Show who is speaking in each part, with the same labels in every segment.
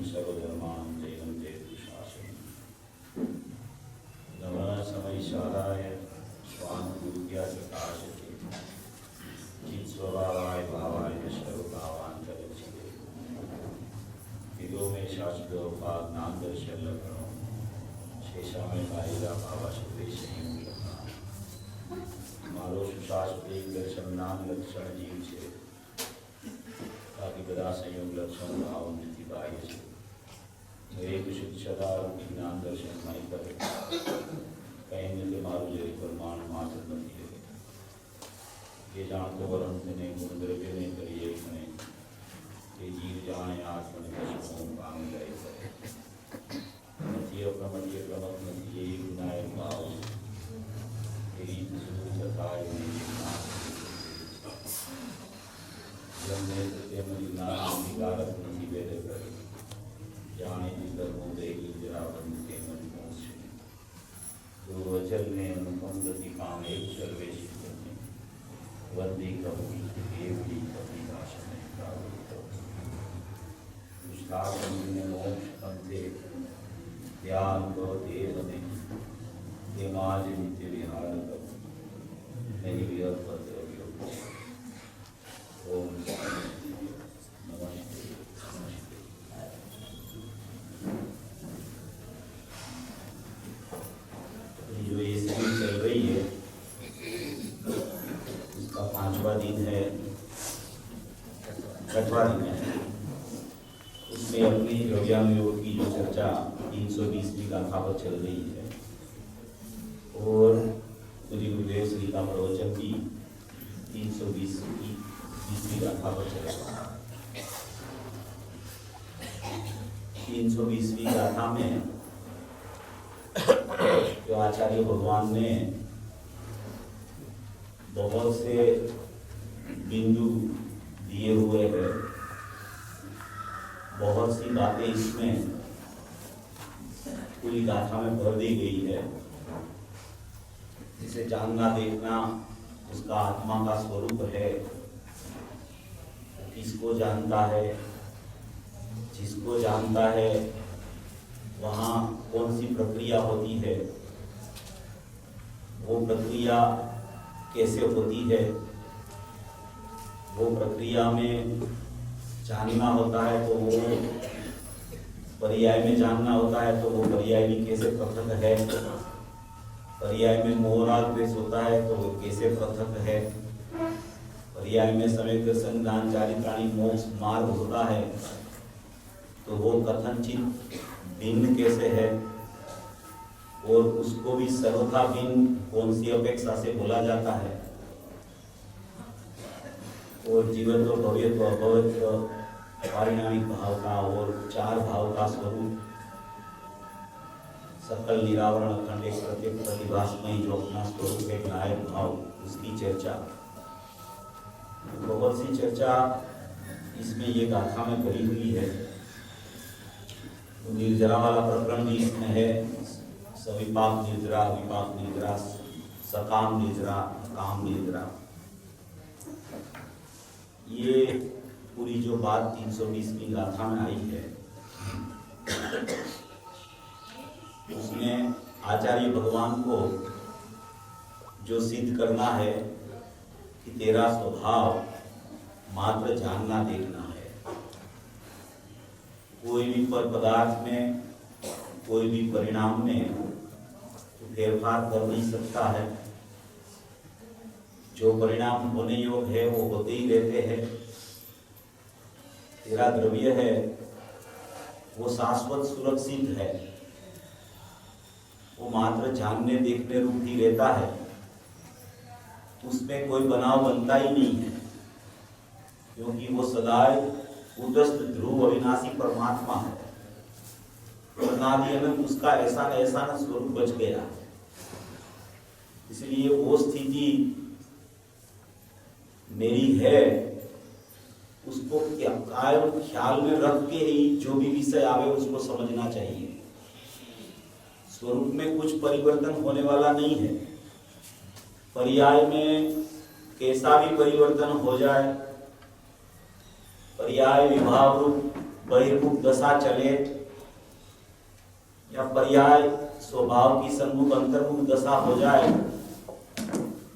Speaker 1: सर्वधर्मान् जयन्ते शासनं नमः समयशालाय स्वानुभूत्या प्रकाशते चित्स्वभावाय भावाय सर्वभावान्तरचिते विदो में शाश्वतोपाज्ञानदर्शनलक्षणो शेषामय कायिका भावाशुद्वेशहीन मारो सुशाश्वत दर्शनान लक्षण जीव છે બાકી બધા સંયોગ લક્ષણ ભાવ નથી બાહ્ય છે એક શુદ્ધ સદા વિજ્ઞાન દર્શન નહીં કરે કઈ નથી મારું જે પ્રમાણ માત્ર નથી એ જાણતો વરણને ગુણ દ્રવ્ય નહીં કરીએ અને એ જીવ જાણે આત્મને કશું કામ જાય નથી અપ્રમત્ય પ્રમત નથી એ ગુનાયક ભાવ એ રીત તથા कारक नहीं वेद करे जाने धर्मों देगी जरावन के मन मोक्ष तो अचल में अनुपम गति काम एक सर्वेश करने वंदे कभी देवली कभी भाषण में प्रावृत्त पुष्टाकम ने मोक्ष पंथे ध्यान को देव ने दिमाग नित्य विहार कर नहीं व्यर्थ ओम जो ये सीरीज चल रही है इसका 5वां दिन है, 6वां दिन है। उसमें अपनी द्रव्याम योग की जो चर्चा 320वीं गाथा पर चल रही है और श्री गुरुदेव श्री का प्रवचन भी 320वीं गाथा पर चलेगा। 320वीं गाथा में जो आचार्य भगवान ने बहुत से बिंदु दिए हुए हैं, बहुत सी बातें इसमें पूरी गाथा में भर दी गई है। इसे जानना देखना उसका आत्मा का स्वरूप है, किसको जानता है, जिसको जानता है वहाँ कौन सी प्रक्रिया होती है, वो प्रक्रिया कैसे होती है, वो प्रक्रिया में जानना होता है तो वो पर्याय में जानना होता है तो वो पर्याय भी कैसे पृथक है, पर्याय में मोहराग द्वेष होता है तो वो कैसे पृथक है, पर्याय में समय संज्ञान चारित्राणी मोक्ष मार्ग होता है तो वो कथनचित भिन्न कैसे है और उसको भी सर्वथा भिन्न कौन सी अपेक्षा से बोला जाता है और जीवन तो भव्यत्व अभवत्व पारिणामिक भाव का और 4 भाव का स्वरूप सकल निरावरण अखंड एक प्रत्येक प्रतिभासमय जो अपना स्वरूप एक नायक भाव उसकी चर्चा, बहुत सी चर्चा इसमें ये गाथा में भरी हुई है। निर्जरा वाला प्रकरण भी इसमें है, सविपाक निर्जरा, विपाक निर्जरा, सकाम निर्जरा, काम निर्जरा। ये पूरी जो बात 320वीं गाथा में आई है उसमें आचार्य भगवान को जो सिद्ध करना है कि तेरा स्वभाव मात्र जानना देखना है, कोई भी पदार्थ में कोई भी परिणाम में तो फेरफार कर नहीं सकता है, जो परिणाम होने योग्य है वो होते ही रहते हैं। तेरा द्रव्य है वो शाश्वत सुरक्षित है, वो मात्र जानने देखने रूप ही रहता है, उसमें कोई बनाव बनता ही नहीं है क्योंकि वो सदाए उदस्त ध्रुव अविनाशी परमात्मा है। प्रणाली में उसका ऐसा न स्वरूप बच गया, इसलिए वो स्थिति मेरी है उसको कायम ख्याल में रख के ही जो भी विषय आवे उसको समझना चाहिए। स्वरूप में कुछ परिवर्तन होने वाला नहीं है, पर्याय में कैसा भी परिवर्तन हो जाए, पर्याय विभाव रूप बहिर्मुख दशा चले या पर्याय स्वभाव की सन्मुख अंतर्मुख दशा हो जाए,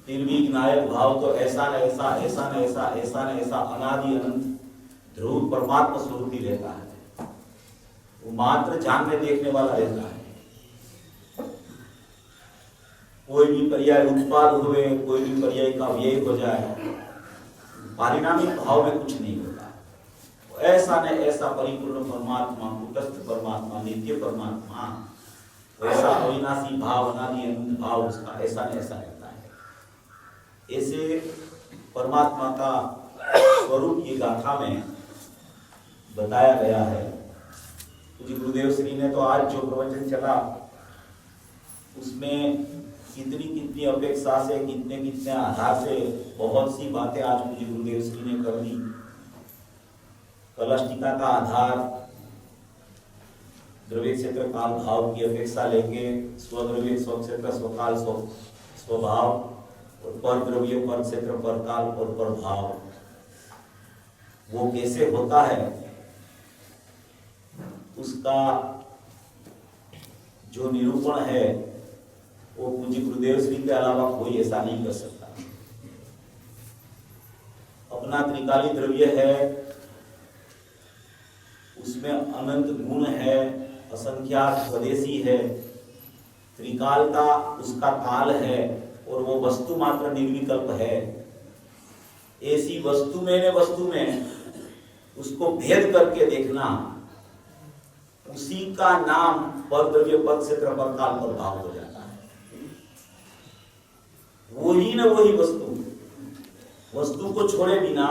Speaker 1: फिर भी नायक भाव तो ऐसा न ऐसा, ऐसा न ऐसा, ऐसा न ऐसा अनादि अनंत ध्रुव परमात्मा स्वरूप ही रहता है। वो मात्र जानने देखने वाला रहता है। कोई भी पर्याय उत्पाद हुए, कोई भी पर्याय का व्यय हो जाए, पारिणामिक भाव में कुछ नहीं होता। ऐसा न ऐसा परिपूर्ण परमात्मा, कुटस्थ परमात्मा, नित्य परमात्मा, वैसा अविनाशी भाव, अनादि अनंत भाव उसका ऐसा न ऐसा रहता है। ऐसे परमात्मा का स्वरूप ये गाथा में बताया गया है। पूज्य गुरुदेव श्री ने तो आज जो प्रवचन चला उसमें कितनी कितनी अपेक्षा से, कितने कितने आधार से बहुत सी बातें आज पूज्य गुरुदेव श्री ने कर दी। कलष्टिका का आधार द्रव्य क्षेत्र काल भाव की अपेक्षा लेंगे, स्वद्रव्य स्वक्षेत्र स्वकाल स्वभाव, और पर द्रव्य पर क्षेत्र पर काल और पर भाव, वो कैसे होता है उसका जो निरूपण है वो पूज्य गुरुदेव श्री के अलावा कोई ऐसा नहीं कर सकता। अपना त्रिकाली द्रव्य है, उसमें अनंत गुण है, असंख्यात स्वदेशी है, त्रिकाल का उसका काल है और वो वस्तु मात्र निर्विकल्प है। ऐसी वस्तु में उसको भेद करके देखना, उसी का नाम पर द्रव्य पर क्षेत्र पर काल पर भाव हो जाता है। वही न वही वस्तु को छोड़े बिना,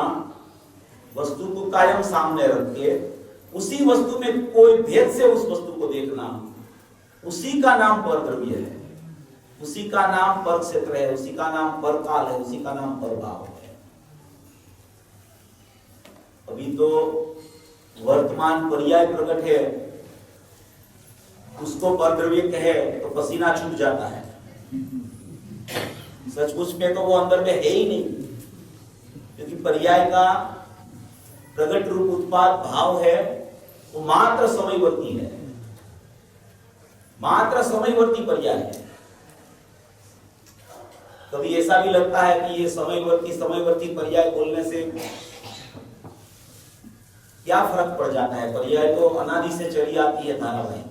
Speaker 1: वस्तु को कायम सामने रख के उसी वस्तु में कोई भेद से उस वस्तु को देखना, उसी का नाम पर द्रव्य है, उसी का नाम पर क्षेत्र है, उसी का नाम पर काल है, उसी का नाम पर भाव है। अभी तो वर्तमान पर्याय प्रकट है, उसको पर द्रव्य कहे तो पसीना छूट जाता है। सचमुच में तो वो अंदर में है ही नहीं, क्योंकि पर्याय का प्रकट रूप उत्पाद भाव है, वो मात्र समयवर्ती है, मात्र समयवर्ती पर्याय है। कभी ऐसा भी लगता है कि ये समयवर्ती पर्याय बोलने से क्या फर्क पड़ जाता है, पर्याय तो अनादि से चली आती है धारावाहिक।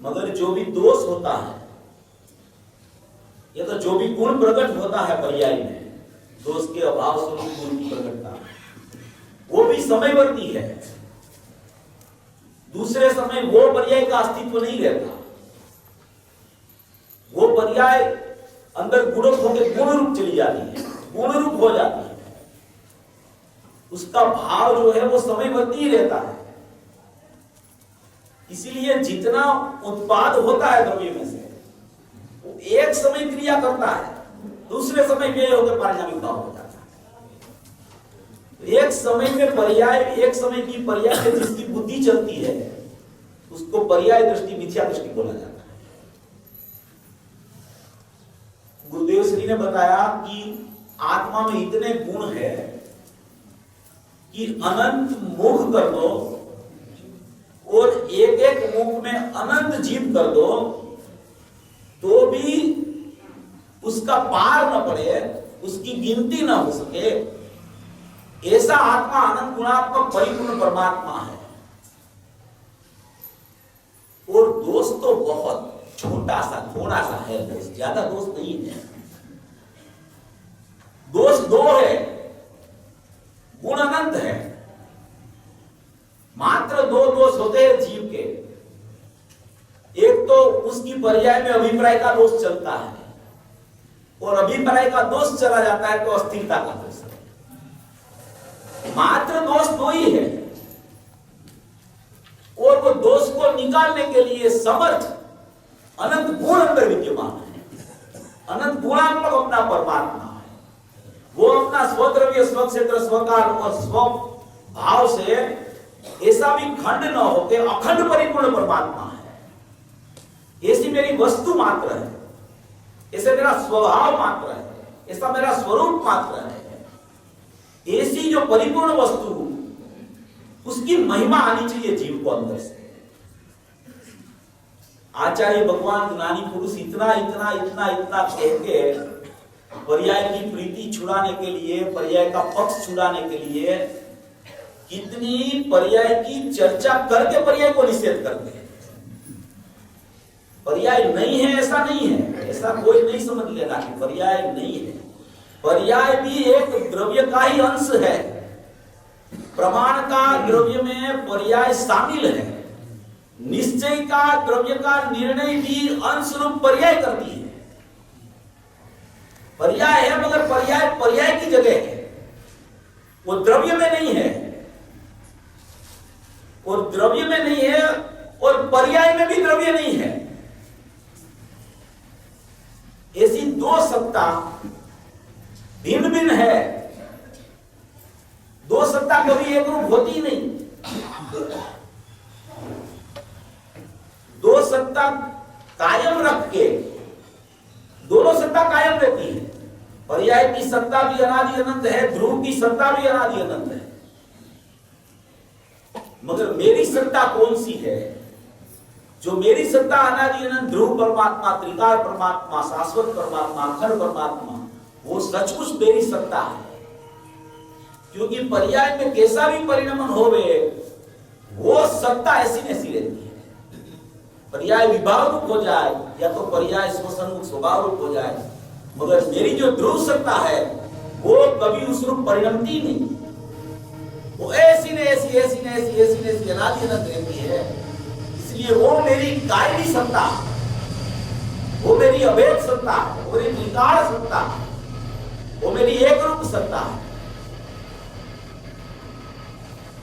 Speaker 1: मगर जो भी दोष होता है या तो जो भी गुण प्रकट होता है पर्याय में, दोष के अभाव स्वरूप गुण की प्रकटता, वो भी समयवर्ती है। दूसरे समय वो पर्याय का अस्तित्व नहीं रहता, वो पर्याय अंदर गुण होकर गुण रूप चली जाती है, गुण रूप हो जाती है। उसका भाव जो है वो समयवर्ती ही रहता है। इसीलिए जितना उत्पाद होता है द्रव्य में से, वो एक समय क्रिया करता है, दूसरे समय व्यय होकर पारिणामिक भाव हो जाता है। एक समय में पर्याय, एक समय की पर्याय से जिसकी बुद्धि चलती है उसको पर्याय दृष्टि, मिथ्या दृष्टि बोला जाता है। गुरुदेव श्री ने बताया कि आत्मा में इतने गुण है कि अनंत मुख कर दो और एक एक मुख में अनंत जीव कर दो तो भी उसका पार न पड़े, उसकी गिनती न हो सके। ऐसा आत्मा अनंत गुणात्मक परिपूर्ण परमात्मा है। और दोष तो बहुत छोटा सा, थोड़ा सा है, दोष ज्यादा दोष नहीं है। दोष दो है, गुण अनंत है। मात्र दो दोष होते हैं जीव के। एक तो उसकी पर्याय में अभिप्राय का दोष चलता है, और अभिप्राय का दोष चला जाता है तो अस्थिरता का दोष है। मात्र दोष दो ही है, और वो दोष को निकालने के लिए समर्थ अनंत गुण अंदर विद्यमान है। अनंत गुणात्मक अपना परमात्मा है। वो अपना स्वद्रव्य, स्वक्षेत्र, स्वकाल और स्व भाव से ऐसा भी खंड न होके अखंड परिपूर्ण परमात्मा है। ऐसी मेरी वस्तु मात्र है, ऐसे मेरा स्वभाव मात्र है, ऐसा मेरा स्वरूप मात्र है। ऐसी जो परिपूर्ण वस्तु उसकी महिमा आनी चाहिए जीव को अंदर से। आचार्य भगवान ज्ञानी पुरुष इतना इतना इतना इतना कह के पर्याय की प्रीति छुड़ाने के लिए, पर्याय का पक्ष छुड़ाने के लिए कितनी पर्याय की चर्चा करके पर्याय को निषेध करते हैं। पर्याय नहीं है ऐसा नहीं है, ऐसा कोई नहीं समझ लेना कि पर्याय नहीं है। पर्याय भी एक द्रव्य का ही अंश है। प्रमाण का द्रव्य में पर्याय शामिल है। निश्चय का द्रव्य का निर्णय भी अंश रूप पर्याय करती है। पर्याय है मगर पर्याय पर्याय की जगह है, वो द्रव्य में नहीं है। और द्रव्य में नहीं है और पर्याय में भी द्रव्य नहीं है। ऐसी दो सत्ता भिन्न भिन्न है। दो सत्ता कभी एक रूप होती ही नहीं। दो सत्ता कायम रख के दोनों सत्ता कायम रहती है। पर्याय की सत्ता भी अनादि अनंत है, ध्रुव की सत्ता भी अनादि अनंत है। मगर मेरी सत्ता कौन सी है? जो मेरी सत्ता अनादि अनंत ध्रुव परमात्मा, त्रिकाल परमात्मा, शाश्वत परमात्मा, अखंड परमात्मा, वो सचमुच मेरी सत्ता है। क्योंकि पर्याय में कैसा भी परिणमन होवे, वो सत्ता ऐसी नैसी रहती है। पर्याय विभाव रूप हो जाए या तो पर्याय स्वसन्मुख स्वभाव रूप हो जाए, मगर मेरी जो ध्रुव सत्ता है वो कभी उस रूप परिणमती नहीं। वो ऐसी न ऐसी ऐसी न ऐसी ऐसी न ऐसी अनादि अनंत रहती है। इसलिए वो मेरी कायमी सत्ता, वो मेरी अभेद सत्ता, वो मेरी त्रिकाल सत्ता, वो मेरी एक रूप सत्ता है।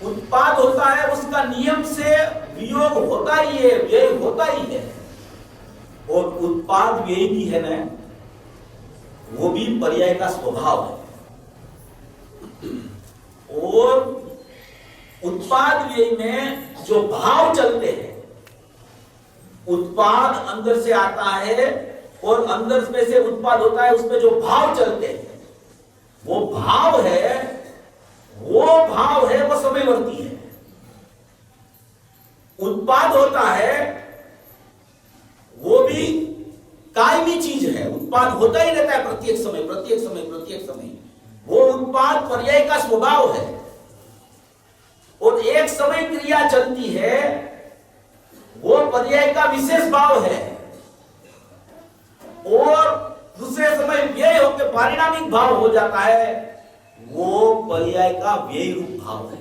Speaker 1: उत्पाद होता है उसका नियम से वियोग होता ही है, व्यय होता ही है। और उत्पाद व्यय भी है ना, वो भी पर्याय का स्वभाव है। और उत्पाद व्यय में जो भाव चलते हैं, उत्पाद अंदर से आता है और अंदर में से उत्पाद होता है, उसमें जो भाव चलते हैं, वो भाव है वो समयवर्ती है। उत्पाद होता है वो भी कायमी चीज है। उत्पाद होता ही रहता है प्रत्येक समय प्रत्येक समय प्रत्येक समय। वो उत्पाद पर्याय का स्वभाव है। और एक समय क्रिया चलती है, वो पर्याय का विशेष भाव है। और दूसरे समय व्यय होकर पारिणामिक भाव हो जाता है, वो पर्याय का व्यय रूप भाव है।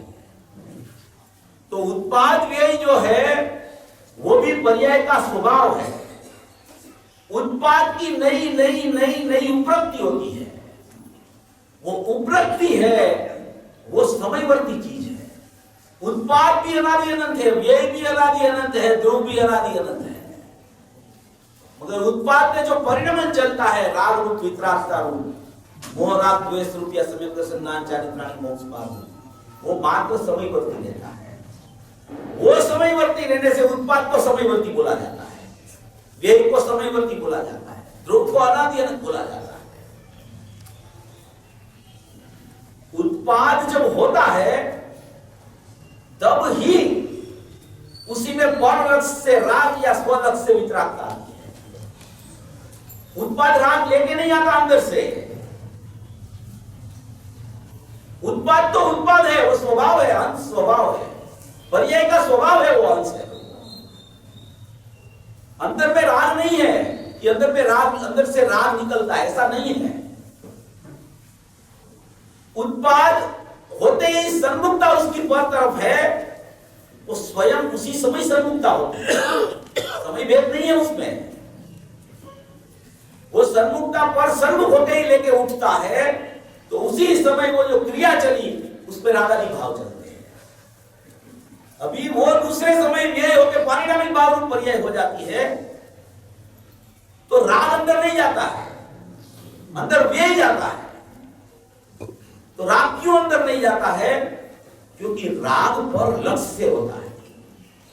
Speaker 1: तो उत्पाद व्यय जो है वो भी पर्याय का स्वभाव है। उत्पाद की नई नई नई नई उपलब्धि होती है। वो उपलब्धि है, वो समयवर्ती चीज है। उत्पाद भी अनादि अनंत है, व्यय भी अनादि अनंत है, ध्रुव भी अनादि अनंत है। मगर उत्पाद में जो परिणमन चलता है, राग रूप, वितरागता रूप, मोह राग द्वेष रूप या सम्यक दर्शन ज्ञान चारित्राणि मोक्ष मार्ग, वो मात्र समयवर्ती रहता है। वो समयवर्ती रहने से उत्पाद को समयवर्ती बोला जाता है, व्यय को समयवर्ती बोला जाता है, ध्रुव को अनादि अनंत बोला जाता है। उत्पाद जब होता है तब ही उसी में परलक्ष्य से राग या स्वलक्ष्य से वितरागता आती है। उत्पाद राग लेके नहीं आता अंदर से। उत्पाद तो उत्पाद है, वो स्वभाव है, अंश स्वभाव है, पर्याय का स्वभाव है, वो अंश है। अंदर में राग नहीं है कि अंदर से राग निकलता है, ऐसा नहीं है। उत्पाद होते ही सन्मुखता उसकी पर तरफ है, वो स्वयं उसी समय सन्मुखता होती है, समय भेद नहीं है उसमें। वो सन्मुखता पर सन्मुख होते ही लेके उठता है, तो उसी समय वो जो क्रिया चली उस पर रागादि भाव चलते हैं। अभी वो दूसरे समय व्यय होकर पारिणामिक भाव रूप पर्याय हो जाती है, तो राग अंदर नहीं जाता है, अंदर व्यय जाता है। तो राग क्यों अंदर नहीं जाता है? क्योंकि राग पर लक्ष्य से होता है।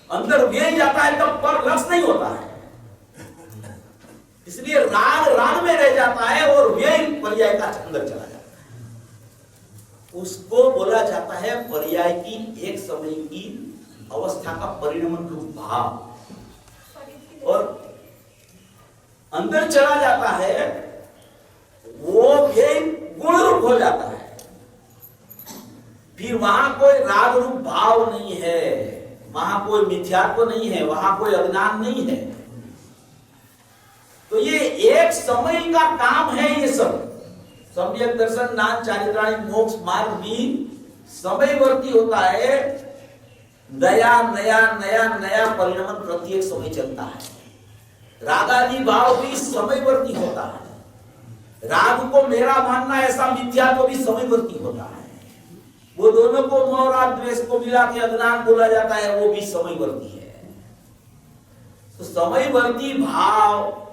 Speaker 1: अंदर व्यय जाता है तब पर लक्ष्य नहीं होता है। इसलिए राग राग में रह जाता है और व्यय पर्याय का अंदर चला जाता है। उसको बोला जाता है पर्याय की एक समय की अवस्था का परिणमन रूप भाव। और अंदर चला जाता है वो भी गुण रूप हो जाता है। फिर वहां कोई राग रूप भाव नहीं है, वहां कोई मिथ्यात्व नहीं है, वहां कोई अज्ञान नहीं है। तो ये एक समय का काम है। ये सब सम्यक दर्शन, ज्ञान, चारित्राणिक, मोक्ष मार्ग भी समयवर्ती होता है। नया नया नया नया परिणमन प्रत्येक समय चलता है। रागादि भाव भी समयवर्ती होता है। राग को मेरा मानना ऐसा मिथ्यात्व भी समयवर्ती होता है। वो दोनों को मोह राग द्वेष को मिला के अज्ञान बोला जाता है, वो भी समयवर्ती है। तो समयवर्ती भाव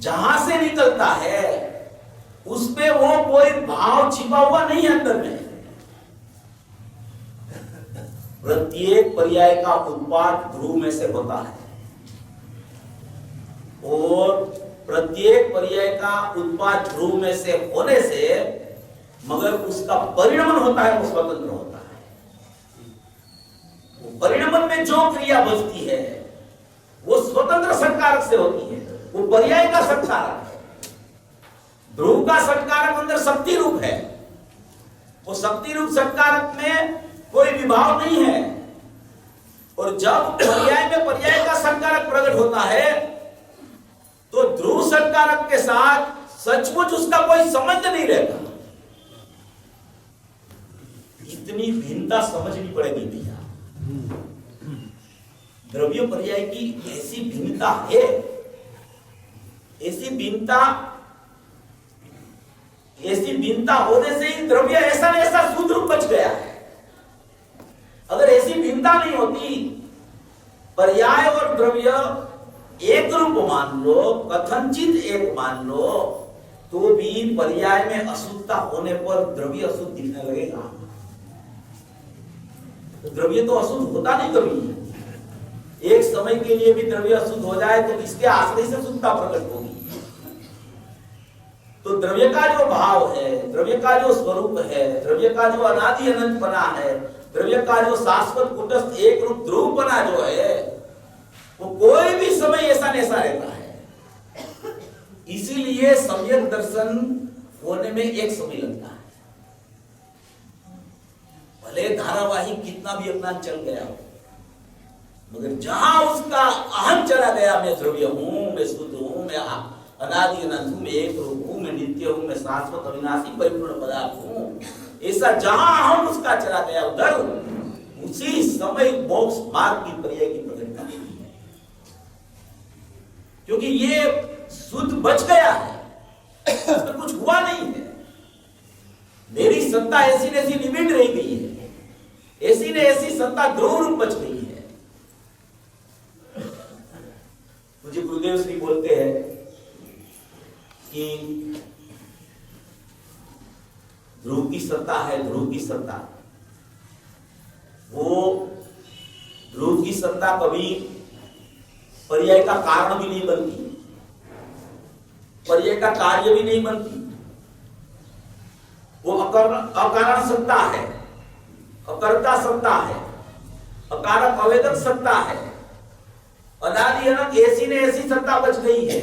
Speaker 1: जहां से निकलता है उसपे वो कोई भाव छिपा हुआ नहीं है अंदर में। प्रत्येक पर्याय का उत्पाद ध्रुव में से होता है और प्रत्येक पर्याय का उत्पाद ध्रुव में से होने से मगर उसका परिणमन होता है वो स्वतंत्र होता है। वो परिणमन में जो क्रिया बचती है वो स्वतंत्र सत्कारक से होती है। वो पर्याय का सत्कारक है। ध्रुव का सत्कारक अंदर शक्ति रूप है। वो शक्ति रूप सत्कारक में कोई विभाव नहीं है। और जब पर्याय में पर्याय का सत्कारक प्रकट होता है तो ध्रुव सत्कारक के साथ सचमुच उसका कोई संबंध नहीं रहता। इतनी भिन्नता समझनी पड़ेगी भैया। द्रव्य पर्याय की ऐसी भिन्नता है, ऐसी भिन्नता होने से ही द्रव्य ऐसा न ऐसा शुद्ध रूप बच गया है। अगर ऐसी भिन्नता नहीं होती, पर्याय और द्रव्य एक रूप मान लो, कथनचित एक मान लो, तो भी पर्याय में अशुद्धता होने पर द्रव्य अशुद्ध दिखने लगेगा। तो द्रव्य तो अशुद्ध होता नहीं कभी। एक समय के लिए भी द्रव्य अशुद्ध हो जाए तो इसके आश्रय से शुद्धता प्रकट होगी। तो द्रव्य का जो भाव है, द्रव्य का जो स्वरूप है, द्रव्य का जो अनादि अनंत बना है, द्रव्य का जो शाश्वत कुटस्थ एक रूप ध्रुव बना जो है, वो कोई भी समय ऐसा नैसा रहता है। इसीलिए सम्यक दर्शन होने में एक समय लगता है। भले धारावाहिक कितना भी अज्ञान चल गया हो, मगर जहां उसका अहम चला गया, मैं द्रव्य हूं, मैं शुद्ध हूं, मैं अनादि अनंत हूं, मैं एक रूप हूं, मैं नित्य हूं, मैं शाश्वत अविनाशी परिपूर्ण पदार्थ हूं, ऐसा जहां अहम उसका चला गया उधर उसी समय मोक्ष मार्ग की पर्याय की प्रकटता है। क्योंकि ये शुद्ध बच गया है, इसमें कुछ हुआ नहीं है। मेरी सत्ता ऐसी न ऐसी लिमिट रह गई है, ऐसी न ऐसी सत्ता ध्रुव रूप बच गई है। मुझे गुरुदेव श्री बोलते हैं कि ध्रुव की सत्ता है, ध्रुव की सत्ता, वो ध्रुव की सत्ता कभी पर्याय का कारण भी नहीं बनती, पर्याय का कार्य भी नहीं बनती। वो अकारण सत्ता है, अकर्ता सत्ता है, अकारक अवेदक सत्ता है। अनादि अनंत ऐसी ने ऐसी सत्ता बच गई है।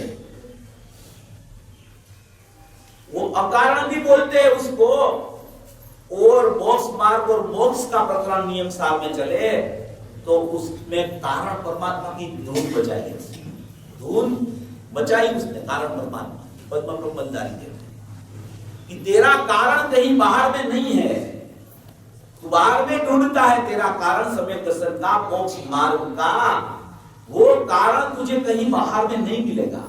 Speaker 1: वो अकारण भी बोलते हैं उसको। और मोक्ष मार्ग और मोक्ष का प्रकरण नियम साल में चले तो उसमें कारण परमात्मा की धून बचाई, धून बचाई उसने कारण परमात्मा पद्म ब्रह्मचारी देव कि तेरा कारण कहीं बाहर में नहीं है, तू बाहर में ढूंढता है तेरा कारण, सम्यक दर्शन का, मोक्ष मार्ग का, वो कारण तुझे कहीं बाहर में नहीं मिलेगा।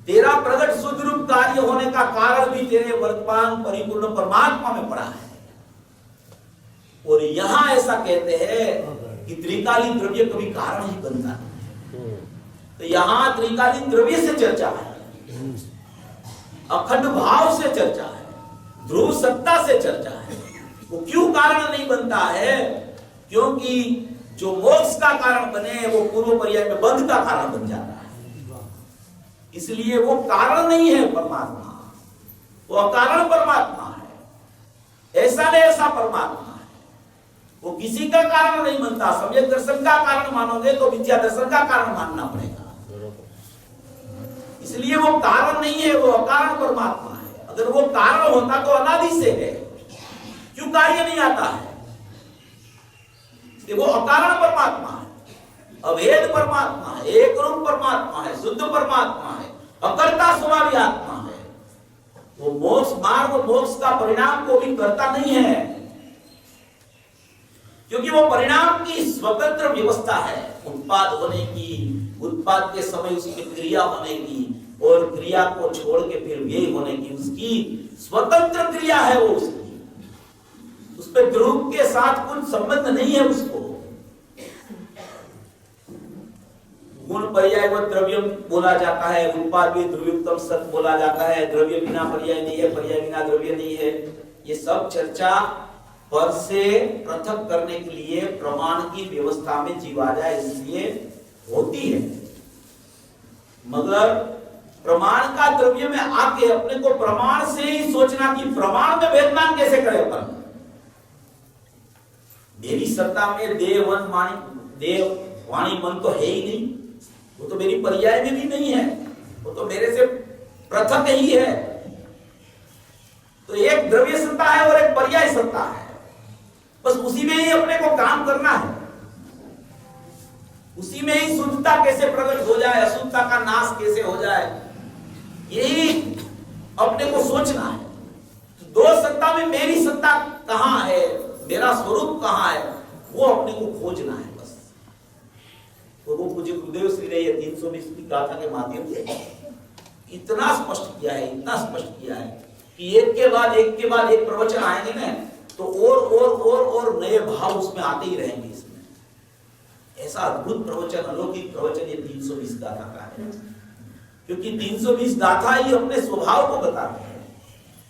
Speaker 1: तेरा प्रकट शुद्ध रूप कार्य होने का कारण भी तेरे वर्तमान परिपूर्ण परमात्मा में पड़ा है। और यहां ऐसा कहते हैं कि त्रिकालीन द्रव्य कभी कारण ही बनता नहीं। तो यहां त्रिकालीन द्रव्य से चर्चा है, अखंड भाव से चर्चा है, ध्रुव सत्ता से चर्चा है। वो क्यों कारण नहीं बनता है? क्योंकि जो मोक्ष का कारण बने वो पूर्व पर्याय में बंध का कारण बन जाता है। इसलिए वो कारण नहीं है परमात्मा, वो अकारण परमात्मा है। ऐसा नहीं, ऐसा परमात्मा है। वो किसी का कारण नहीं बनता। सम्यक दर्शन का कारण मानोगे तो मिथ्या दर्शन का कारण मानना पड़ेगा। इसलिए वो कारण नहीं है, वो अकारण परमात्मा है। अगर वो कारण होता तो अनादि से है, क्यों कार्य नहीं आता है? वो अकारण परमात्मा है, अभेद परमात्मा है, एक रूप परमात्मा है, शुद्ध परमात्मा है, अकर्ता स्वभावी आत्मा है। वो मोक्ष मार्ग, मोक्ष का परिणाम को भी करता नहीं है, क्योंकि वो परिणाम की स्वतंत्र व्यवस्था है। उत्पाद होने की, उत्पाद के समय उसकी क्रिया होने की, और क्रिया को छोड़ के फिर व्यय होने की उसकी स्वतंत्र क्रिया है। वो उसकी उस पर ध्रुव के साथ कुछ संबंध नहीं है। उसको गुण पर्याय व द्रव्य बोला जाता है, उत्पाद भी ध्रुवयुक्तम सत बोला जाता है, द्रव्य बिना पर्याय नहीं है, पर्याय बिना द्रव्य नहीं है। ये सब चर्चा पर से पृथक करने के लिए प्रमाण की व्यवस्था में जीव आ जाए इसलिए होती है। मगर प्रमाण का द्रव्य में आके अपने को प्रमाण से ही सोचना कि प्रमाण में वेदनान कैसे करे अपन। मेरी सत्ता में देव वाणी मन तो है ही नहीं, वो तो मेरी पर्याय में भी नहीं है, वो तो मेरे से पृथक ही है। तो एक द्रव्य सत्ता है और एक पर्याय सत्ता है, बस उसी में ही अपने को काम करना है। उसी में ही शुद्धता कैसे प्रकट हो जाए, अशुद्धता का नाश कैसे हो जाए, यही अपने को सोचना है। दो सत्ता में मेरी सत्ता कहां है, मेरा स्वरूप कहां है, वो अपने को खोजना है बस। तो वो मुझे गुरुदेव श्री ने ये 320 की गाथा के माध्यम से इतना स्पष्ट किया है, इतना स्पष्ट किया है कि एक के बाद एक प्रवचन आएंगे ना, तो और नए भाव उसमें आते ही रहेंगे। इसमें ऐसा अद्भुत प्रवचन, अलौकिक प्रवचन ये 320 गाथा का है, क्योंकि 320 गाथा ही अपने स्वभाव को बताते हैं,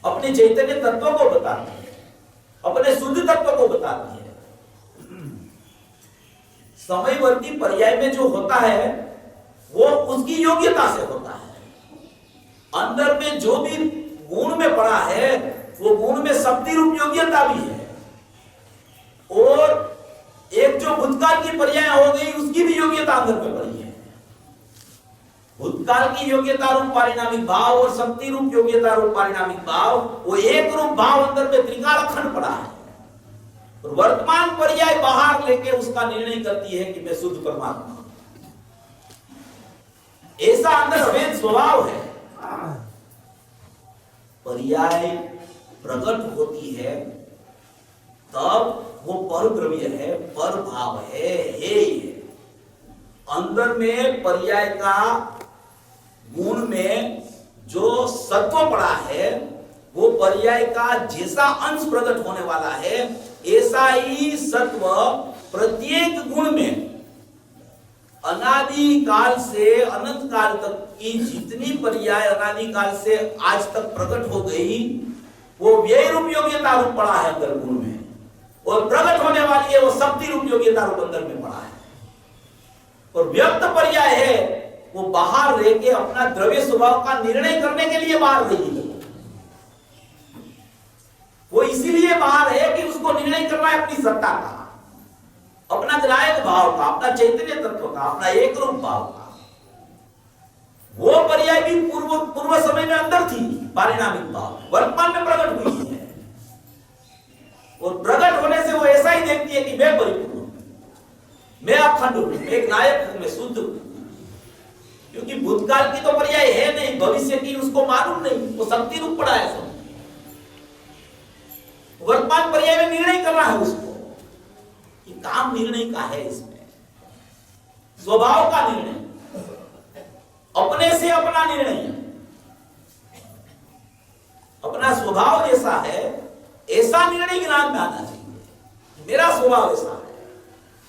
Speaker 1: अपने चैतन्य तत्व को बताते हैं, अपने शुद्ध तत्व को बताती है। समयवर्ती पर्याय में जो होता है वो उसकी योग्यता से होता है। अंदर में जो भी गुण में पड़ा है वो गुण में शक्ति रूप योग्यता भी है, और एक जो भूतकाल की पर्याय हो गई उसकी भी योग्यता अंदर में पड़ी है। भूतकाल की योग्यता रूप पारिणामिक भाव और शक्ति रूप योग्यता रूप पारिणामिक भाव, वो एक रूप भाव अंदर में त्रिकाल अखंड पड़ा है। और वर्तमान पर्याय बाहर लेके उसका निर्णय करती है कि मैं शुद्ध परमात्मा हूं। ऐसा अंदर अभेद स्वभाव है। पर्याय प्रकट होती है तब वो पर द्रव्य है, पर भाव है, अंदर में पर्याय का गुण में जो सत्व पड़ा है वो पर्याय का जैसा अंश प्रकट होने वाला है, ऐसा ही सत्व प्रत्येक गुण में अनादि काल से अनंत काल तक की जितनी पर्याय अनादि काल से आज तक प्रकट हो गई वो व्यय रूप योग्यता रूप पड़ा है अंदर गुण में, और प्रकट होने वाली है वो शक्ति रूप योग्यता रूप अंदर में पड़ा है। और व्यक्त पर्याय है वो बाहर रह के अपना द्रव्य स्वभाव का निर्णय करने के लिए बाहर रही है। वो इसीलिए बाहर है कि उसको निर्णय करना है अपनी सत्ता का, अपना विनायक भाव का, अपना चैतन्य तत्व का, अपना एक रूप भाव का। वो पर्याय भी पूर्व समय में अंदर थी, पारिणामिक भाव वर्तमान में प्रकट हुई है, और प्रकट होने से वो ऐसा ही देखती है कि मैं परिपूर्ण हूं, मैं अखंड हूं, मैं एक नायक हूं, मैं शुद्ध हूं। क्योंकि भूतकाल की तो पर्याय है नहीं, भविष्य की उसको मालूम नहीं, वो शक्ति रूप पड़ा है सब। वर्तमान पर्याय में निर्णय करना है उसको, कि काम निर्णय का है, इसमें स्वभाव का निर्णय, अपने से अपना निर्णय, अपना स्वभाव जैसा है ऐसा निर्णय ज्ञान में आना चाहिए। मेरा स्वभाव ऐसा है,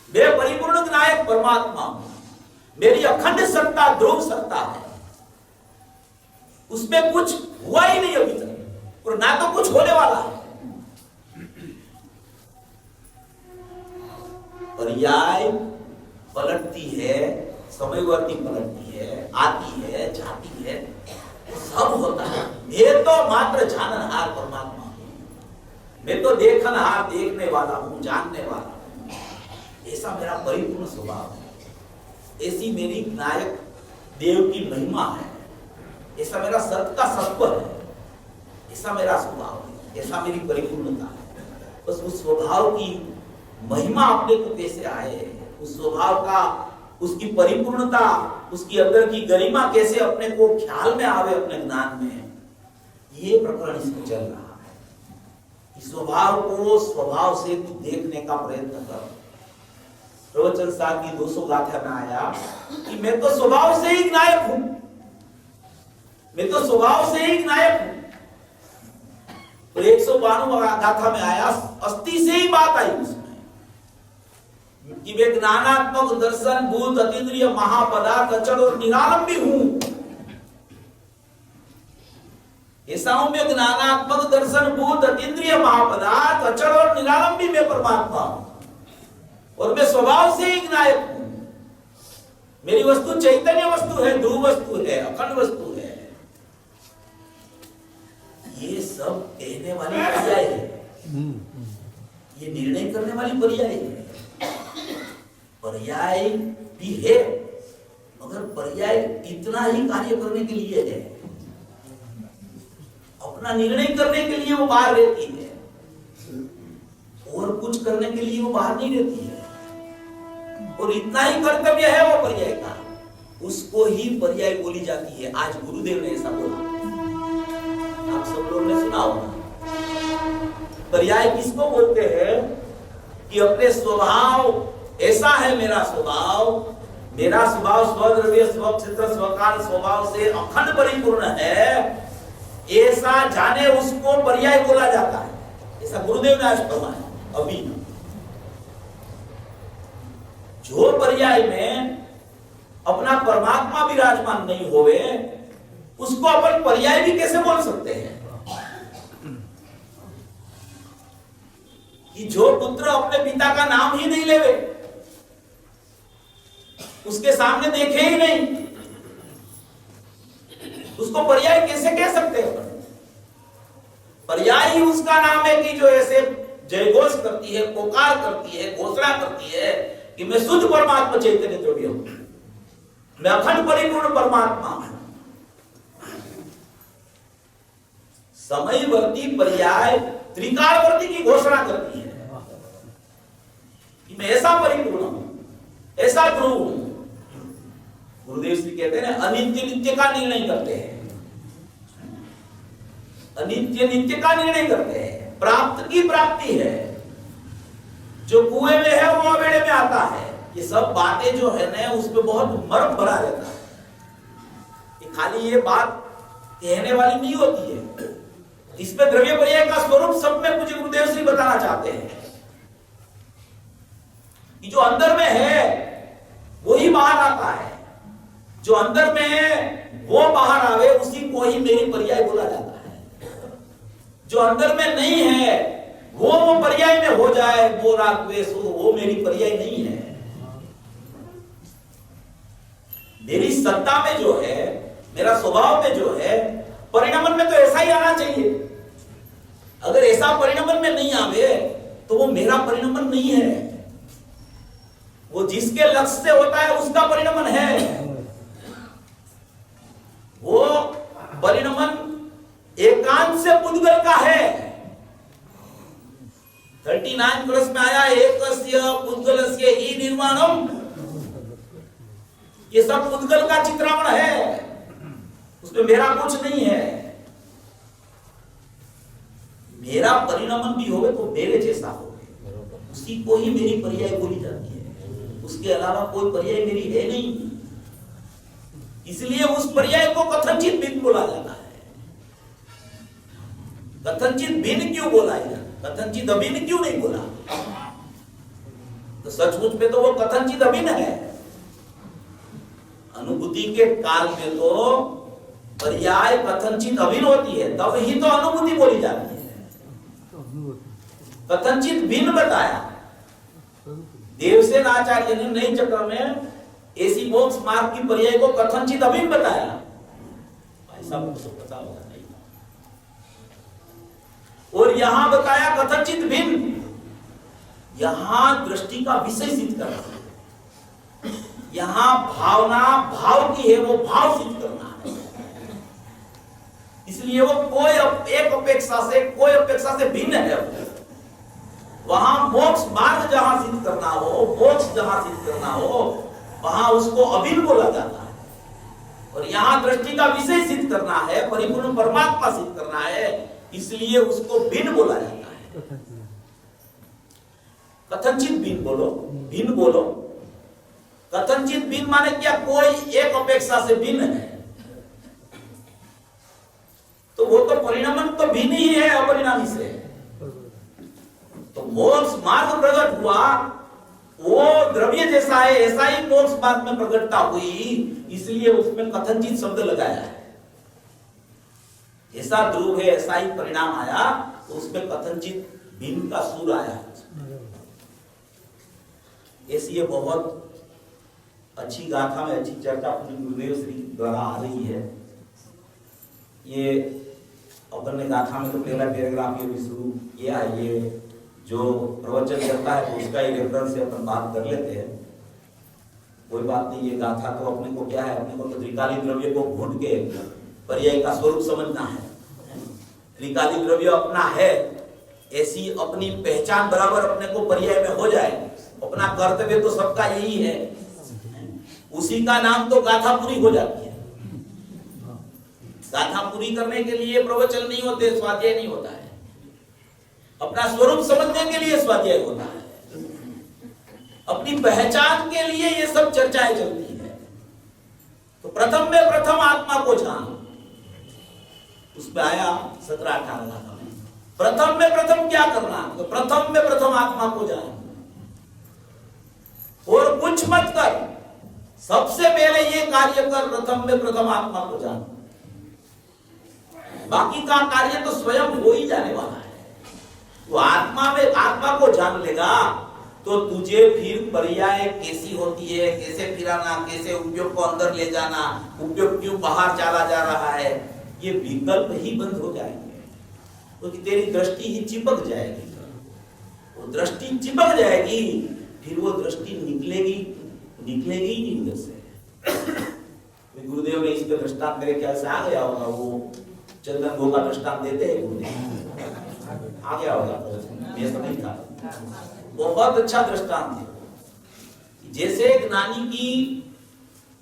Speaker 1: मैं परिपूर्ण नायक परमात्मा हूं, मेरी अखंड सत्ता ध्रुव सत्ता है, उसमें कुछ हुआ ही नहीं अभी तक, और ना तो कुछ होने वाला है। पर्याय पलटती है, समयवर्ती पलटती है, आती है, जाती है, सब होता है। भेद तो मात्र जाननहार परमात्मा। मैं तो देखनहार, देखने वाला हूं, जानने वाला हूं। ऐसा मेरा परिपूर्ण स्वभाव है, ऐसी मेरी नायक देव की महिमा है, ऐसा मेरा सत्य का सत्व है, ऐसा मेरा स्वभाव है, ऐसा मेरी परिपूर्णता है। बस उस स्वभाव की महिमा अपने को कैसे आए, उस स्वभाव का, उसकी परिपूर्णता, उसकी अंदर की गरिमा कैसे अपने को ख्याल में आवे, अपने ज्ञान में, ये प्रकरण इसमें चल रहा है। इस स्वभाव को स्वभाव से तू देखने का प्रयत्न कर। प्रवचन साथ की 200 गाथा में आया कि मैं तो स्वभाव से ही नायक हूं, मैं तो स्वभाव से ही नायक हूं। तो 192 गाथा में आया अस्थि से ही बात आई उसमें कि वे ज्ञानात्मक दर्शन भूत अतीन्द्रिय महापदार्थ अचल और निरालंबी हूं। ऐसा हूं मैं, ज्ञानात्मक दर्शन भूत अतीन्द्रिय महापदार्थ अचल और निरालंबी में परमात्मा हूं, और मैं स्वभाव से ही नायक हूं। मेरी वस्तु चैतन्य वस्तु है, ध्रुव वस्तु है, अखंड वस्तु है। ये सब कहने वाली पर्याय है, ये निर्णय करने वाली पर्याय है। पर्याय भी है, मगर पर्याय इतना ही कार्य करने के लिए है, अपना निर्णय करने के लिए वो बाहर रहती है, और कुछ करने के लिए वो बाहर नहीं रहती है। और इतना ही कर्तव्य है वो पर्याय का, उसको ही पर्याय बोली जाती है। आज गुरुदेव ने ऐसा बोला, आप सब लोगों ने सुना होगा। पर्याय किसको बोलते हैं कि अपने स्वभाव, ऐसा है मेरा स्वभाव, मेरा स्वभाव स्वद्रव्य स्वक्षेत्र स्वकाल स्वभाव से अखंड परिपूर्ण है, ऐसा जाने उसको पर्याय बोला जाता है। ऐसा गुरुदेव ने आज फरमाया। अभी जो पर्याय में अपना परमात्मा विराजमान नहीं होवे, उसको अपन पर्याय भी कैसे बोल सकते हैं? कि जो पुत्र अपने पिता का नाम ही नहीं लेवे, उसके सामने देखे ही नहीं, उसको पर्याय कैसे कह सकते हैं? पर्याय ही उसका नाम है कि जो ऐसे जयघोष करती है, पुकार करती है, घोषणा करती है कि मैं शुद्ध परमात्मा चैतन्य द्रव्य हूं, मैं अखंड परिपूर्ण परमात्मा हूं। समयवर्ती पर्याय त्रिकालवर्ती की घोषणा करती है कि मैं ऐसा परिपूर्ण हूं, ऐसा ध्रुव हूं। गुरुदेव श्री कहते हैं अनित्य नित्य का निर्णय करते हैं, अनित्य नित्य का निर्णय करते हैं। प्राप्त की प्राप्ति है, जो कुएं में है वो अवेड़े में आता है। ये सब बातें जो है ना, उसमें बहुत मर्म भरा रहता है। ये खाली ये बात कहने वाली नहीं होती है, इसमें द्रव्य पर्याय का स्वरूप सब में मुझे गुरुदेव श्री बताना चाहते हैं कि जो अंदर में है वो ही बाहर आता है, जो अंदर में है वो बाहर आवे, उसी को ही मेरी पर्याय बोला जाता है। जो अंदर में नहीं है वो पर्याय में हो जाए, वो राग द्वेष हो, वो मेरी पर्याय नहीं है। मेरी सत्ता में जो है, मेरा स्वभाव में जो है, परिणमन में तो ऐसा ही आना चाहिए। अगर ऐसा परिणमन में नहीं आवे तो वो मेरा परिणमन नहीं है। वो जिसके लक्ष्य से होता है उसका परिणमन है। वो परिणमन एकांत से पुद्गल का है। 39 वर्ष में आया एकस्य पुद्गलस्य ही निर्माणम। ये सब पुद्गल का चित्रावण है, उसमें मेरा कुछ नहीं है। मेरा परिणमन भी होवे तो मेरे जैसा होवे, उसी को ही मेरी पर्याय बोली जाती है। उसके अलावा कोई पर्याय मेरी है नहीं, इसलिए उस पर्याय को कथनचित भिन्न बोला जाता है। कथनचित भिन्न क्यों बोला है? कथनचित अभिन्न क्यों नहीं बोला? तो सचमुच में तो वो कथनचित अभिन्न है। अनुभूति के काल में तो पर्याय कथनचित अभिन्न होती है, तब ही तो अनुभूति बोली जाती है। कथनचित भिन्न बताया देवसेन आचार्य ने नई चक्र में ऐसी मोक्ष मार्ग की पर्याय को कथनचित अभिन्न बताया। भाई साहब को पता होगा नहीं? और यहां बताया कथनचित भिन्न, यहां दृष्टि का विषय सिद्ध करना है, यहां भावना भाव की है, वो भाव सिद्ध करना है। इसलिए वो कोई एक अपेक्षा से भिन्न है। वहां मोक्ष मार्ग जहां सिद्ध करना हो, मोक्ष जहां सिद्ध करना हो, वहां उसको अभिन्न बोला जाता है। और यहां दृष्टि का विषय सिद्ध करना है, परिपूर्ण परमात्मा सिद्ध करना है, इसलिए उसको भिन्न बोला जाता है। कथनचित भिन्न बोलो, भिन्न बोलो। कथनचित भिन्न माने क्या? कोई एक अपेक्षा से भिन्न है, तो वो तो परिणामन तो भिन्न ही है अपरिणामी से। तो मोक्ष मार्ग प्रकट हुआ, वो द्रव्य जैसा है, ऐसा ही मोक्ष मार्ग में प्रकटता हुई, इसलिए उसमें कथनचित शब्द लगाया है। ऐसा ध्रुव है, ऐसा ही परिणाम आया, तो उसमें कथनचित भिन्न का सुर आया। ऐसी ये बहुत अच्छी गाथा में अच्छी चर्चा अपने गुरुदेव श्री द्वारा आ रही है। ये अपन ने गाथा में तो पहला पैराग्राफ ये भी शुरू किया है, ये जो प्रवचन करता है तो उसका ही रेफरेंस से अपन बात कर लेते हैं। कोई बात नहीं, ये गाथा तो अपने को क्या है, अपने को तो त्रिकाली द्रव्य को घूट के पर्याय का स्वरूप समझना है। त्रिकाली द्रव्य अपना है, ऐसी अपनी पहचान बराबर अपने को पर्याय में हो जाए। अपना कर्तव्य तो सबका यही है, उसी का नाम तो गाथा पूरी हो जाती है। गाथा पूरी करने के लिए प्रवचन नहीं होते, स्वाध्याय नहीं होता है, अपना स्वरूप समझने के लिए स्वाध्याय होता है, अपनी पहचान के लिए ये सब चर्चाएं चलती है। तो प्रथम में प्रथम आत्मा को जान, उसमें आया 17-18 गाथा में। प्रथम में प्रथम क्या करना? तो प्रथम में प्रथम आत्मा को जान और कुछ मत कर, सबसे पहले ये कार्य कर, प्रथम में प्रथम आत्मा को जान। बाकी का कार्य तो स्वयं हो ही जाने वाला है। तो आत्मा में आत्मा को जान लेगा तो तुझे फिर पर्याय कैसी होती है, कैसे फिराना, कैसे उपयोग को अंदर ले जाना, उपयोग क्यों बाहर चला जा रहा है, ये विकल्प ही बंद हो जाएंगे। क्योंकि तो तेरी दृष्टि ही चिपक जाएगी। वो दृष्टि चिपक जाएगी, फिर वो दृष्टि निकलेगी ही नहीं उधर से। गुरुदेव ने इस पे दृष्टांत मेरे ख्याल से आ गया होगा, वो चंदन गो का दृष्टांत देते हैं गुरुदेव, आ गया होगा, मैं समझ था। बहुत अच्छा दृष्टांत है। जैसे ज्ञानी की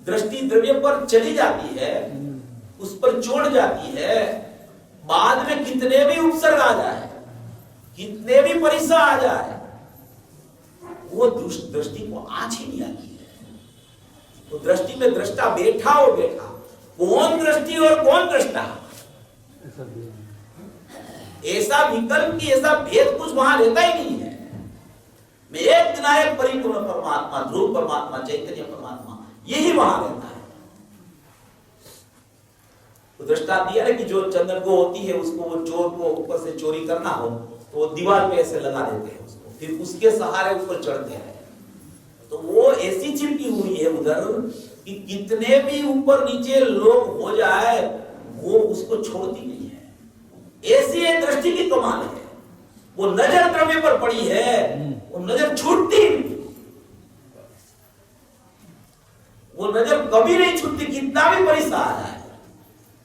Speaker 1: दृष्टि द्रव्य पर चली जाती है, उस पर चोट जाती है, बाद में कितने भी उपसर्ग आ जाए, कितने भी परिसर आ जाए, वो दृष्टि को आंच ही नहीं आती है। तो दृष्टि में दृष्टा बैठा हो बैठा, कौन दृष्टि और कौन दृष्टा, ऐसा विकल्प की ऐसा भेद कुछ वहां रहता ही नहीं है। मैं एक विनायक परिपूर्ण परमात्मा, ध्रुव परमात्मा, चैतन्य परमात्मा, यही वहां रहता है। तो दृष्टांत दिया है कि जो चंदन को होती है, उसको वो चोर को ऊपर से चोरी करना हो तो वो दीवार पे ऐसे लगा देते हैं उसको, फिर उसके सहारे ऊपर चढ़ते हैं। तो वो ऐसी चिपकी हुई है उधर कि कितने भी ऊपर नीचे लोग हो जाए, वो उसको छोड़ती नहीं है। ऐसी एक दृष्टि की कमाल है। वो नजर द्रव्य पर पड़ी है, वो नजर छूटती नहीं, वो नजर कभी नहीं छूटती। कितना भी परिसर आ जाए,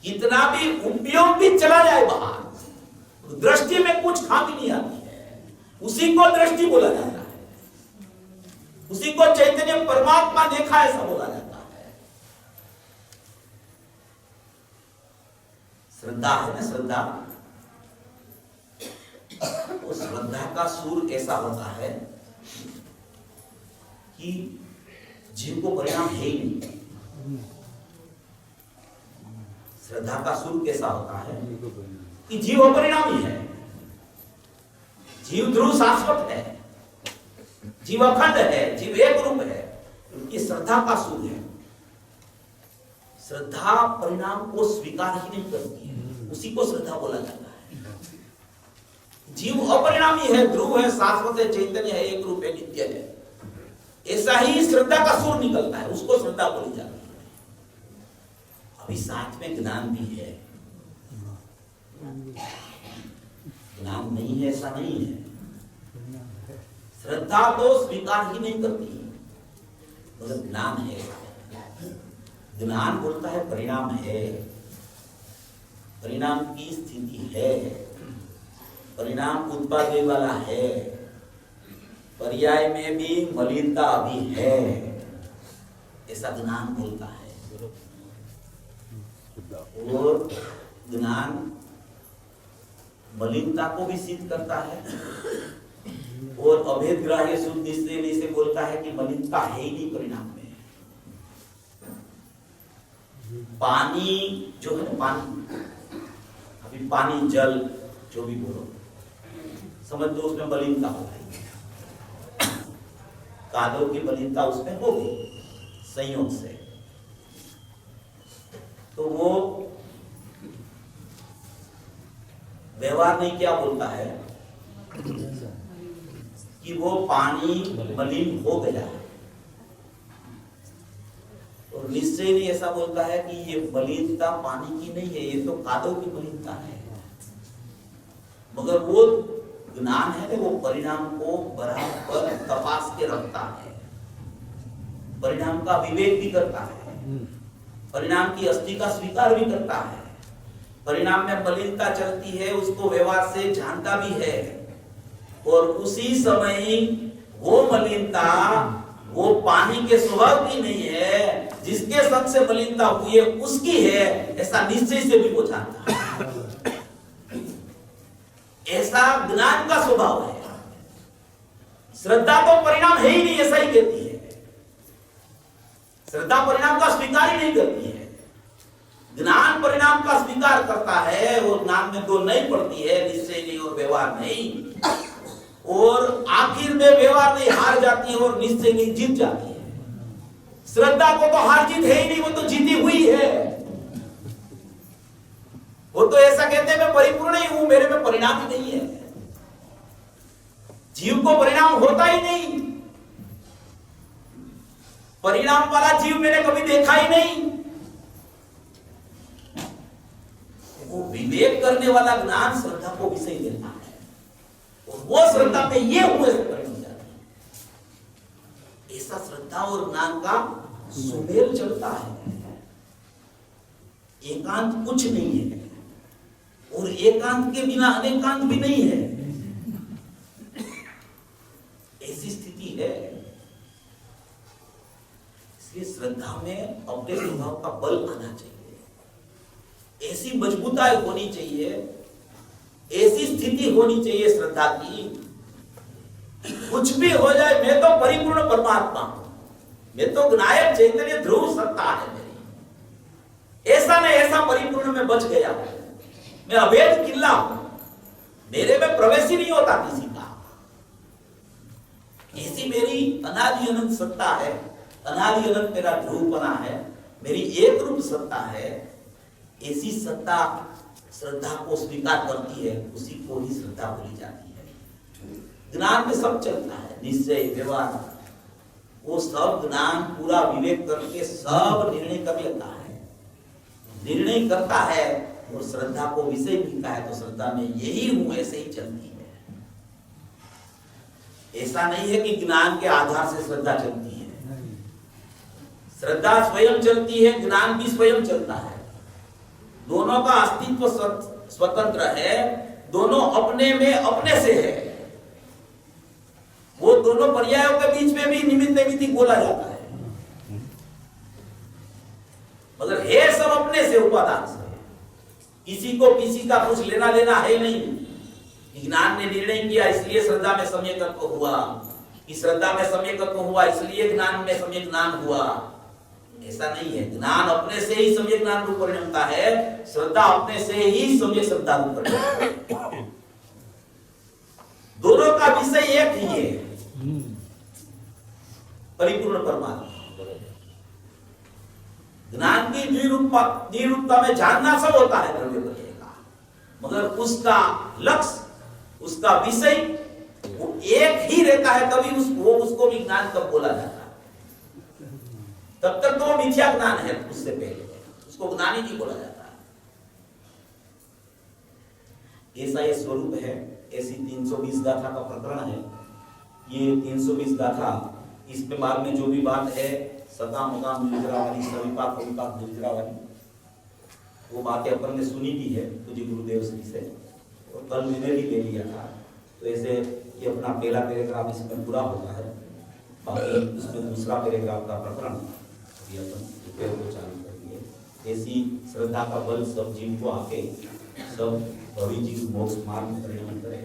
Speaker 1: कितना भी उपयोग भी चला जाए बाहर, दृष्टि में कुछ खामी नहीं आती है। उसी को दृष्टि बोला जाता है, उसी को चैतन्य परमात्मा देखा ऐसा बोला जाता है। श्रद्धा है ना, श्रद्धा, तो श्रद्धा का सुर ऐसा होता है कि जीव को परिणाम है ही नहीं। श्रद्धा का सुर कैसा होता है कि जीव अपरिणामी है, जीव ध्रुव शाश्वत है, जीव अखंड है, जीव एक रूप है। ये श्रद्धा का सुर है। श्रद्धा परिणाम को स्वीकार ही नहीं करती है, उसी को श्रद्धा बोला जाता है। जीव अपरिणामी है, ध्रुव है, शाश्वत है, चैतन्य है, एक रूप है, नित्य है। ऐसा ही श्रद्धा का सुर निकलता है, उसको श्रद्धा बोली जाती है। अभी साथ में ज्ञान भी है। ज्ञान नहीं है ऐसा नहीं है। श्रद्धा तो स्वीकार ही नहीं करती, मतलब ज्ञान है। ज्ञान बोलता है परिणाम है, परिणाम की स्थिति है, परिणाम उत्पादन वाला है, पर्याय में भी मलिनता अभी है, ऐसा ज्ञान बोलता है। और ज्ञान मलिनता को भी सिद्ध करता है और अभेद ग्राह्य शुद्ध निश्चय से बोलता है कि मलिनता है ही नहीं परिणाम में। पानी जो है, पानी अभी पानी जल जो भी बोलो समझ दो, उसमें मलिनता हो रही है, कादव की मलिनता उसमें होगी संयोग से। तो वो व्यवहार नहीं क्या बोलता है कि वो पानी मलिन हो गया है, और निश्चय नहीं ऐसा बोलता है कि ये मलिनता पानी की नहीं है, ये तो कादव की मलिनता है। मगर वो ज्ञान है वो परिणाम को बराबर तपास के रखता है, परिणाम का विवेक भी करता है, परिणाम की अस्थि का स्वीकार भी करता है, परिणाम में मलिनता चलती है उसको व्यवहार से जानता भी है, और उसी समय वो मलिनता वो पानी के स्वभाव की नहीं है, जिसके संग से मलिनता हुई है उसकी है, ऐसा निश्चय से भी वो जानता है। ऐसा ज्ञान का स्वभाव है। श्रद्धा तो परिणाम है ही नहीं, ऐसा ही कहती है। श्रद्धा परिणाम का स्वीकार ही नहीं करती है। ज्ञान परिणाम का स्वीकार करता है, और ज्ञान में दो नहीं पड़ती है, निश्चय नहीं और व्यवहार नहीं, और आखिर में व्यवहार नहीं हार जाती है और निश्चय नहीं जीत जाती है। श्रद्धा को तो हार जीत है ही नहीं, वो तो जीती हुई है। वो तो ऐसा कहते हैं मैं परिपूर्ण ही हूं, मेरे में परिणाम ही नहीं है। जीव को परिणाम होता ही नहीं, परिणाम वाला जीव मैंने कभी देखा ही नहीं। वो विवेक करने वाला ज्ञान श्रद्धा को विषय देता है, और वो श्रद्धा में ये हुए परिणाम जाती है। ऐसा श्रद्धा और ज्ञान का सुमेल चलता है। एकांत कुछ नहीं है, और एकांत के बिना अनेकांत भी नहीं है, ऐसी स्थिति है। इसलिए श्रद्धा में अपने स्वभाव का बल आना चाहिए, ऐसी मजबूताई होनी चाहिए, ऐसी स्थिति होनी चाहिए श्रद्धा की, कुछ भी हो जाए मैं तो परिपूर्ण परमात्मा हूं, मैं तो ज्ञायक चैतन्य ध्रुव सत्ता है मेरी, ऐसा नहीं ऐसा परिपूर्ण में बच गया हूं, मैं अभेद किल्ला हूं, मेरे में प्रवेश ही नहीं होता किसी का। ऐसी मेरी अनादि अनंत सत्ता है, अनादि अनंत मेरा ध्रुवपना है, मेरी एक रूप सत्ता है। ऐसी सत्ता श्रद्धा को स्वीकार करती है, उसी को ही श्रद्धा बोली जाती है। ज्ञान में सब चलता है, निश्चय व्यवहार, वो सब ज्ञान पूरा विवेक करके सब निर्णय कर लेता है, निर्णय करता है, और श्रद्धा को विषय मिलता है, तो श्रद्धा में यही हूं ऐसे ही चलती है। ऐसा नहीं है कि ज्ञान के आधार से श्रद्धा चलती है, श्रद्धा स्वयं चलती है, ज्ञान भी स्वयं चलता है। दोनों का अस्तित्व स्वतंत्र है, दोनों अपने में अपने से है। वो दोनों पर्यायों के बीच में भी निमित्त नैमित्तिक बोला जाता है, मगर है सब अपने से, उपादान से। किसी को किसी का कुछ लेना देना है नहीं। ज्ञान ने निर्णय किया इसलिए श्रद्धा में सम्यकत्व हुआ, कि श्रद्धा में सम्यकत्व हुआ इसलिए ज्ञान में सम्यक ज्ञान हुआ, ऐसा नहीं है। ज्ञान अपने से ही सम्यक ज्ञान रूप परिणमता है, श्रद्धा अपने से ही सम्यक श्रद्धा रूप परिणमता है। दोनों का विषय एक ही है, परिपूर्ण परमात्मा। ज्ञान की निरूपता में जानना सब होता है द्रव्य बनेगा, मगर उसका लक्ष्य, उसका विषय वो एक ही रहता है। तभी उसको भी ज्ञान कब बोला जाता है, तब तक तो मिथ्या ज्ञान है, उससे पहले उसको ज्ञान ही नहीं बोला जाता। ऐसा ये स्वरूप है, ऐसी 320 गाथा का प्रकरण है। ये 320 गाथा, इसमें बाद में जो भी बात है सकाम मुकाम निर्जरा वाली, सविपाक विपाक निर्जरा वाली, वो बातें अपन ने सुनी भी है पूज्य गुरुदेव श्री से, और कल मैंने भी ले लिया था। तो ऐसे ये अपना पहला पैराग्राफ इसमें पूरा होता है, बाकी इसमें दूसरा पैराग्राफ का प्रकरण ये अपन उपयोग को चालू करेंगे। ऐसी श्रद्धा का बल सब जीव को आके सब भवी जीव मोक्ष मार्ग परिणाम करे।